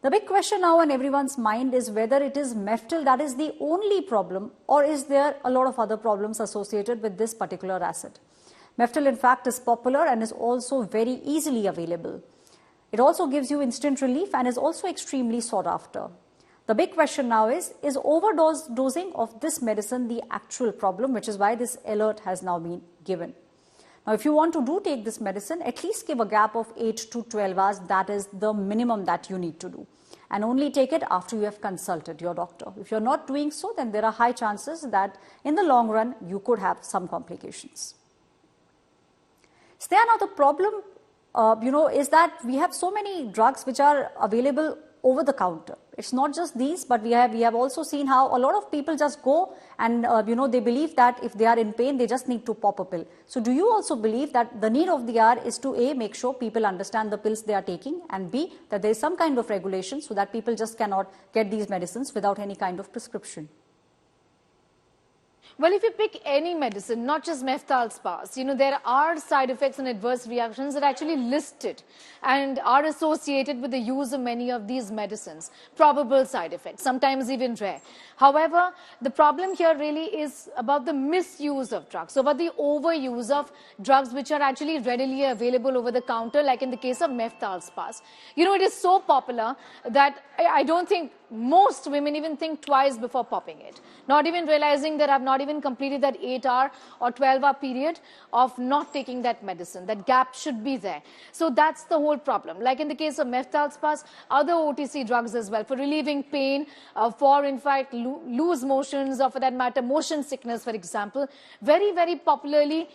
The big question now on everyone's mind is whether it is Meftal that is the only problem, or is there a lot of other problems associated with this particular acid. Meftal in fact is popular and is also very easily available. It also gives you instant relief and is also extremely sought after. The big question now is overdosing of this medicine the actual problem, which is why this alert has now been given. Now, if you want to take this medicine, at least give a gap of 8 to 12 hours. That is the minimum that you need to do. And only take it after you have consulted your doctor. If you're not doing so, then there are high chances that in the long run, you could have some complications. So now the problem, is that we have so many drugs which are available over the counter. It's not just these, but we have also seen how a lot of people just go and they believe that if they are in pain, they just need to pop a pill. So do you also believe that the need of the hour is to A, make sure people understand the pills they are taking, and B, that there is some kind of regulation so that people just cannot get these medicines without any kind of prescription? Well, if you pick any medicine, not just Meftal spas, there are side effects and adverse reactions that are actually listed and are associated with the use of many of these medicines. Probable side effects, sometimes even rare. However, the problem here really is about the misuse of drugs, so about the overuse of drugs which are actually readily available over the counter, like in the case of Meftal spas. It is so popular that I don't think most women even think twice before popping it, not even realizing that I've not even completed that 8-hour or 12-hour period of not taking that medicine. That gap should be there. So that's the whole problem. Like in the case of Meftal spas, other OTC drugs as well for relieving pain, for in fact loose motions, or for that matter motion sickness, for example, very, very popularly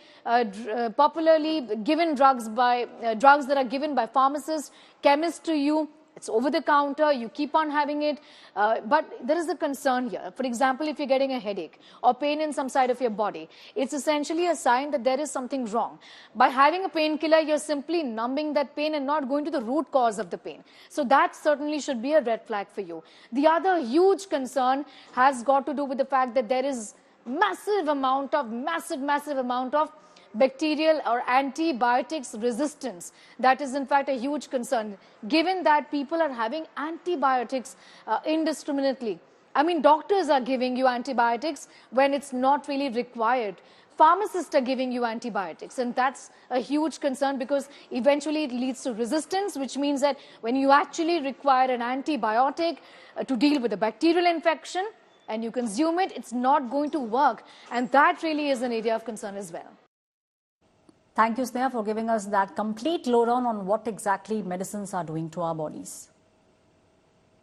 given drugs that are given by pharmacists, chemists to you. It's over the counter, you keep on having it, but there is a concern here. For example, if you're getting a headache or pain in some side of your body, it's essentially a sign that there is something wrong. By having a painkiller, you're simply numbing that pain and not going to the root cause of the pain. So that certainly should be a red flag for you. The other huge concern has got to do with the fact that there is massive amount of bacterial or antibiotics resistance. That is in fact a huge concern, given that people are having antibiotics indiscriminately. I mean, doctors are giving you antibiotics when it's not really required. Pharmacists are giving you antibiotics, and that's a huge concern because eventually it leads to resistance, which means that when you actually require an antibiotic to deal with a bacterial infection and you consume it, it's not going to work. And that really is an area of concern as well. Thank you, Sneha, for giving us that complete lowdown on what exactly medicines are doing to our bodies.